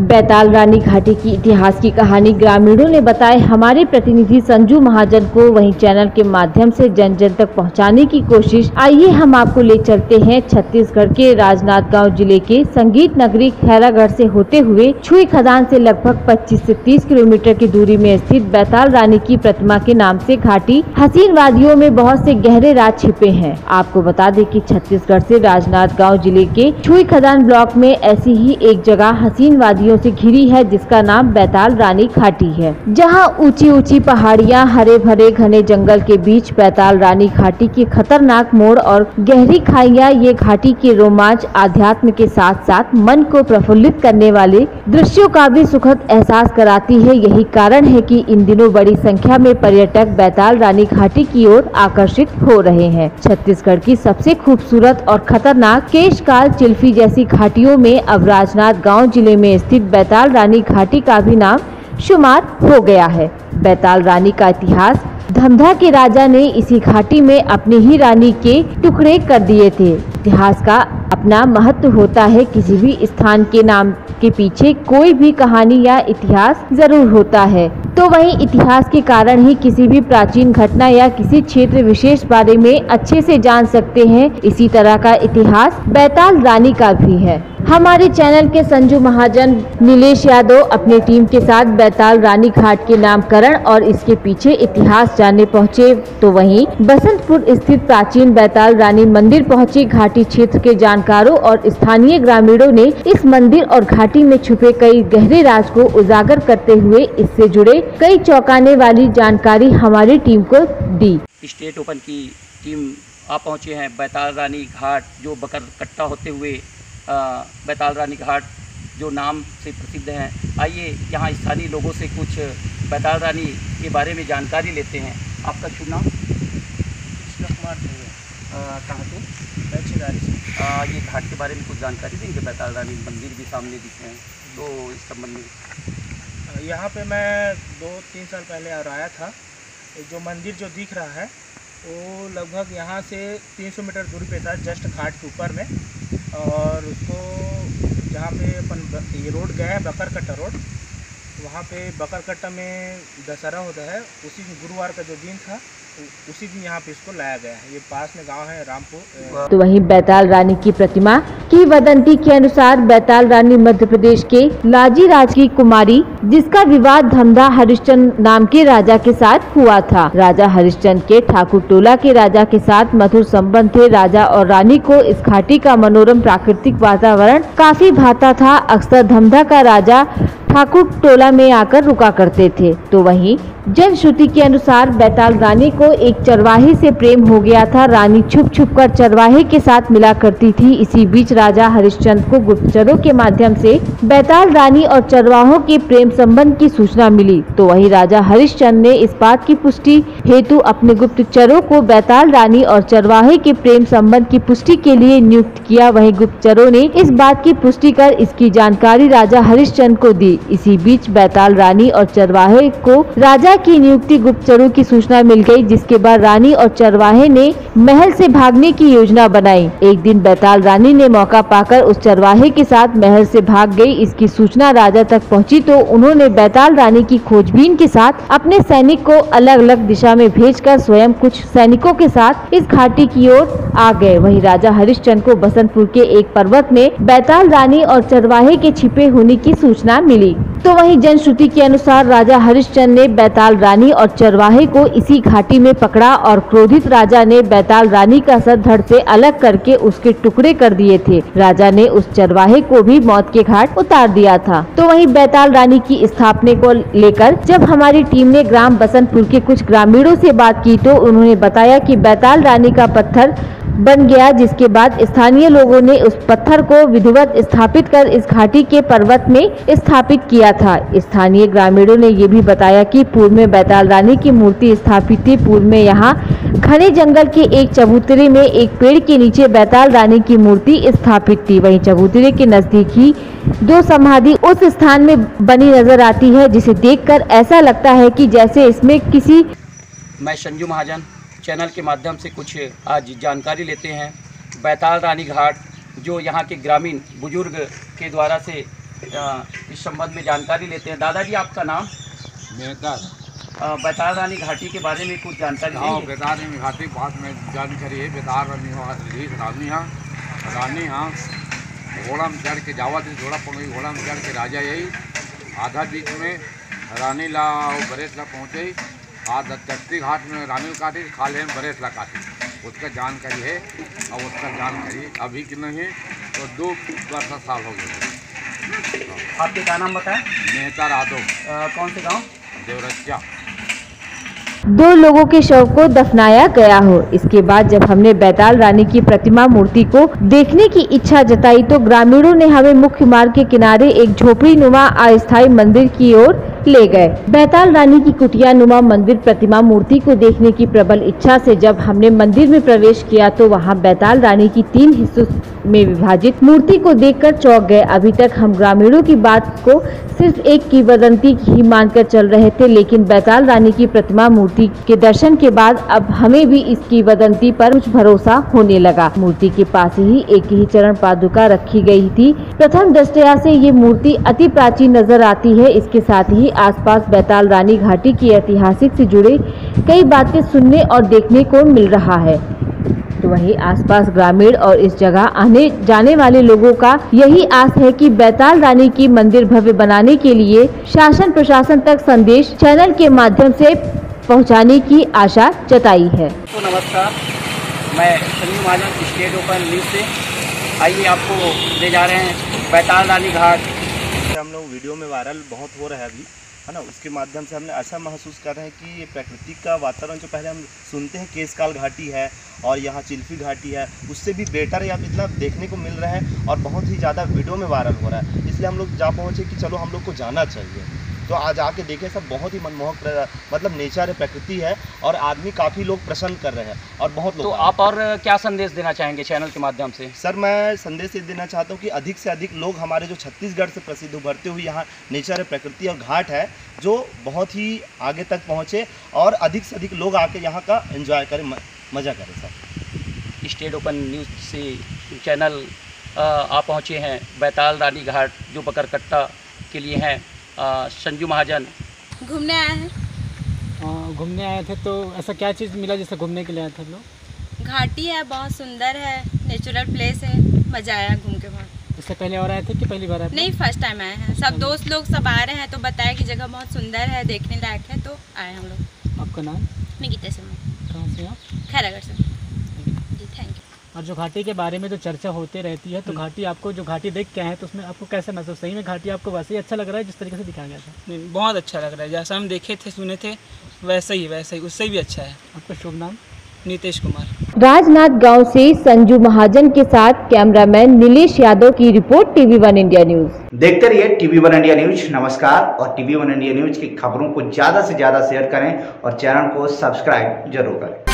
बैताल रानी घाटी की इतिहास की कहानी ग्रामीणों ने बताए हमारे प्रतिनिधि संजू महाजन को। वहीं चैनल के माध्यम से जन जन तक पहुंचाने की कोशिश। आइए हम आपको ले चलते हैं छत्तीसगढ़ के राजनांदगांव जिले के संगीत नगरी खैरागढ़ से होते हुए छुई खदान से लगभग 25 से 30 किलोमीटर की दूरी में स्थित बैताल रानी की प्रतिमा के नाम से घाटी हसीन वादियों में बहुत से गहरे राज छिपे हैं। आपको बता दें कि छत्तीसगढ़ से राजनांदगांव जिले के छुई खदान ब्लॉक में ऐसी ही एक जगह हसीन वादियों से घिरी है जिसका नाम बैताल रानी घाटी है, जहां ऊंची ऊंची पहाड़ियां, हरे भरे घने जंगल के बीच बैताल रानी घाटी की खतरनाक मोड़ और गहरी खाइयां ये घाटी के रोमांच, आध्यात्म के साथ साथ मन को प्रफुल्लित करने वाले दृश्यों का भी सुखद एहसास कराती है। यही कारण है कि इन दिनों बड़ी संख्या में पर्यटक बैताल रानी घाटी की ओर आकर्षित हो रहे हैं। छत्तीसगढ़ की सबसे खूबसूरत और खतरनाक केशकाल, चिल्फी जैसी घाटियों में अब राजनांदगांव जिले में स्थित बैताल रानी घाटी का भी नाम शुमार हो गया है। बैताल रानी का इतिहास, धमधा के राजा ने इसी घाटी में अपनी ही रानी के टुकड़े कर दिए थे। इतिहास का अपना महत्व होता है। किसी भी स्थान के नाम के पीछे कोई भी कहानी या इतिहास जरूर होता है। तो वहीं इतिहास के कारण ही किसी भी प्राचीन घटना या किसी क्षेत्र विशेष बारे में अच्छे से जान सकते हैं। इसी तरह का इतिहास बैताल रानी का भी है। हमारे चैनल के संजू महाजन, नीलेश यादव अपनी टीम के साथ बैताल रानी घाट के नामकरण और इसके पीछे इतिहास जानने पहुंचे। तो वहीं बसंतपुर स्थित प्राचीन बैताल रानी मंदिर पहुंचे। घाटी क्षेत्र के जानकारों और स्थानीय ग्रामीणों ने इस मंदिर और घाटी में छुपे कई गहरे राज को उजागर करते हुए इससे जुड़े कई चौंकाने वाली जानकारी हमारी टीम को दी। स्टेट ओपन की टीम आप पहुंचे हैं बैताल रानी घाट, जो बकरकट्टा होते हुए बैताल रानी घाट जो नाम से प्रसिद्ध हैं। आइए यहाँ स्थानीय लोगों से कुछ बैताल रानी के बारे में जानकारी लेते हैं। आपका शुभ नाम? कृष्ण कुमार। कहाँ से? दक्षिणारी से। ये घाट के बारे में कुछ जानकारी देंगे? बैताल रानी मंदिर भी सामने दिखे हैं, तो इस संबंध में। यहाँ पे मैं 2-3 साल पहले और आया था। जो मंदिर जो दिख रहा है वो लगभग यहाँ से 300 मीटर दूरी पे था, जस्ट घाट के ऊपर में। और उसको जहाँ पे अपन ये रोड गए हैं बकरकट्टा रोड, वहाँ पे बकरकट्टा में दशहरा होता है। उसी गुरुवार का जो दिन था उसी दिन यहाँ पे इसको लाया गया है। ये पास में गांव है रामपुर। तो वहीं बैताल रानी की प्रतिमा की वदंती के अनुसार बैताल रानी मध्य प्रदेश के लाजी राज की कुमारी, जिसका विवाद धमधा हरिश्चंद्र नाम के राजा के साथ हुआ था। राजा हरिश्चंद्र के ठाकुर टोला के राजा के साथ मधुर संबंध थे। राजा और रानी को इस घाटी का मनोरम प्राकृतिक वातावरण काफी भाता था। अक्सर धमधा का राजा ठाकुर टोला में आकर रुका करते थे। तो वहीं जनश्रुति के अनुसार बैताल रानी को एक चरवाहे से प्रेम हो गया था। रानी छुप छुप कर चरवाहे के साथ मिला करती थी। इसी बीच राजा हरिश्चंद्र को गुप्तचरों के माध्यम से बैताल रानी और चरवाहों के प्रेम संबंध की सूचना मिली। तो वहीं राजा हरिश्चंद्र ने इस बात की पुष्टि हेतु अपने गुप्तचरों को बैताल रानी और चरवाहे के प्रेम संबंध की पुष्टि के लिए नियुक्त किया। वहीं गुप्तचरों ने इस बात की पुष्टि कर इसकी जानकारी राजा हरिश्चंद्र को दी। इसी बीच बैताल रानी और चरवाहे को राजा की नियुक्ति गुप्तचरों की सूचना मिल गई, जिसके बाद रानी और चरवाहे ने महल से भागने की योजना बनाई। एक दिन बैताल रानी ने मौका पाकर उस चरवाहे के साथ महल से भाग गई। इसकी सूचना राजा तक पहुंची तो उन्होंने बैताल रानी की खोजबीन के साथ अपने सैनिक को अलग अलग दिशा में भेजकर स्वयं कुछ सैनिकों के साथ इस घाटी की ओर आ गए। वहीं राजा हरिश्चंद्र को बसंतपुर के एक पर्वत में बैताल रानी और चरवाहे के छिपे होने की सूचना मिली। तो वहीं जनश्रुति के अनुसार राजा हरिश्चंद्र ने बैताल रानी और चरवाहे को इसी घाटी में पकड़ा और क्रोधित राजा ने बैताल रानी का सर धड़ से अलग करके उसके टुकड़े कर दिए थे। राजा ने उस चरवाहे को भी मौत के घाट उतार दिया था। तो वहीं बैताल रानी की स्थापना को लेकर जब हमारी टीम ने ग्राम बसंतपुर के कुछ ग्रामीणों से बात की तो उन्होंने बताया कि बैताल रानी का पत्थर बन गया, जिसके बाद स्थानीय लोगों ने उस पत्थर को विधिवत स्थापित कर इस घाटी के पर्वत में स्थापित किया था। स्थानीय ग्रामीणों ने ये भी बताया कि पूर्व में बैताल रानी की मूर्ति स्थापित थी। पूर्व में यहाँ घने जंगल के एक चबूतरे में एक पेड़ के नीचे बैताल रानी की मूर्ति स्थापित थी। वहीं चबूतरे के नजदीक ही 2 समाधि उस स्थान में बनी नजर आती है, जिसे देखकर ऐसा लगता है कि जैसे इसमें किसी। मैं संजू महाजन चैनल के माध्यम से कुछ आज जानकारी लेते हैं। बैताल रानी घाट जो यहाँ के ग्रामीण बुजुर्ग के द्वारा से इस संबंध में जानकारी लेते हैं। दादाजी, आपका नाम? बैताल रानी घाटी के बारे में कुछ जानकारी देंगे? बैताल रानी घाटी के बाद में जानकारी है। बैताल रानी हाँ घोड़ा में चढ़ के जावा थी, घोड़ा में चढ़ के राजा यही आधा बीच में रानी ला बरेसला पहुँचे, आधा तख्ती घाट में रानी काटी, खाले में बरेसला काटी। उसका जानकारी है और उसका जानकारी अभी की नहीं है, तो 2 साल हो गए। आपके क्या नाम बताएं? मेहता राधव। कौन से गांव? देवरच्चा। 2 लोगों के शव को दफनाया गया हो। इसके बाद जब हमने बैताल रानी की प्रतिमा मूर्ति को देखने की इच्छा जताई तो ग्रामीणों ने हमें मुख्य मार्ग के किनारे एक झोपड़ी नुमा अस्थायी मंदिर की ओर ले गए। बैताल रानी की कुटिया नुमा मंदिर प्रतिमा मूर्ति को देखने की प्रबल इच्छा से जब हमने मंदिर में प्रवेश किया तो वहां बैताल रानी की 3 हिस्सों में विभाजित मूर्ति को देखकर चौंक गए। अभी तक हम ग्रामीणों की बात को सिर्फ एक किंवदंती ही मानकर चल रहे थे, लेकिन बैताल रानी की प्रतिमा मूर्ति के दर्शन के बाद अब हमें भी इस किंवदंती पर कुछ भरोसा होने लगा। मूर्ति के पास ही एक ही चरण पादुका रखी गई थी। प्रथम दृष्टया से ये मूर्ति अति प्राचीन नजर आती है। इसके साथ ही आसपास बैताल रानी घाटी की ऐतिहासिक से जुड़े कई बातें सुनने और देखने को मिल रहा है। तो वहीं आसपास ग्रामीण और इस जगह आने जाने वाले लोगों का यही आस है कि बैताल रानी की मंदिर भव्य बनाने के लिए शासन प्रशासन तक संदेश चैनल के माध्यम से पहुंचाने की आशा जताई है। तो नमस्कार, मैं संजू महाजन स्टेट ओपन न्यूज़ से। आइए आपको ले जा रहे हैं बैताल रानी घाट। हम लोग वीडियो में वायरल बहुत हो रहा है अभी, है ना। उसके माध्यम से हमने ऐसा महसूस कर रहे हैं कि ये प्राकृतिक का वातावरण जो पहले हम सुनते हैं केसकाल घाटी है और यहाँ चिल्फी घाटी है, उससे भी बेटर या मतलब देखने को मिल रहा है और बहुत ही ज़्यादा वीडियो में वायरल हो रहा है। इसलिए हम लोग जा पहुँचे कि चलो हम लोग को जाना चाहिए। तो आज आके देखे सब बहुत ही मनमोहक मतलब नेचर है, प्रकृति है और आदमी काफ़ी लोग प्रसन्न कर रहे हैं और बहुत लोग। तो आप और क्या संदेश देना चाहेंगे चैनल के माध्यम से? सर, मैं संदेश ये देना चाहता हूँ कि अधिक से अधिक लोग हमारे जो छत्तीसगढ़ से प्रसिद्ध उभरते हुए यहाँ नेचर है, प्रकृति और घाट है, जो बहुत ही आगे तक पहुँचे और अधिक से अधिक लोग आके यहाँ का एंजॉय करें, मज़ा करें। सर, स्टेट ओपन न्यूज़ से चैनल आप पहुँचे हैं बैताल रानी घाट, जो बकरकट्टा के लिए हैं। संजू महाजन घूमने आए हैं। घूमने आए थे, तो ऐसा क्या चीज़ मिला जिससे घूमने के लिए आए थे लोग? घाटी है, बहुत सुंदर है, नेचुरल प्लेस है, मज़ा आया घूम के वहाँ। इससे पहले और आए थे कि पहली बार आए थे? नहीं, फर्स्ट टाइम आए हैं। सब दोस्त लोग सब आ रहे हैं तो बताया कि जगह बहुत सुंदर है, देखने लायक है, तो आए हम लोग। आपका नाम? निकिता शर्मा। कहाँ से आप? खैरागढ़ से। जी, थैंक यू। और जो घाटी के बारे में जो चर्चा होते रहती है, तो घाटी आपको जो घाटी देख के आए तो उसमें आपको कैसे महसूस? सही में घाटी आपको वैसे ही अच्छा लग रहा है जिस तरीके से दिखाया गया था? नहीं, बहुत अच्छा लग रहा है, जैसा हम देखे थे सुने थे वैसे ही उससे भी अच्छा है। आपका शुभ नाम? नीतीश कुमार। राजनाथ गांव से संजू महाजन के साथ कैमरामैन नीलेश यादव की रिपोर्ट, TV1 इंडिया न्यूज। देखते रहिए TV1 इंडिया न्यूज। नमस्कार, और TV1 इंडिया न्यूज की खबरों को ज्यादा से ज्यादा शेयर करें और चैनल को सब्सक्राइब जरूर करें।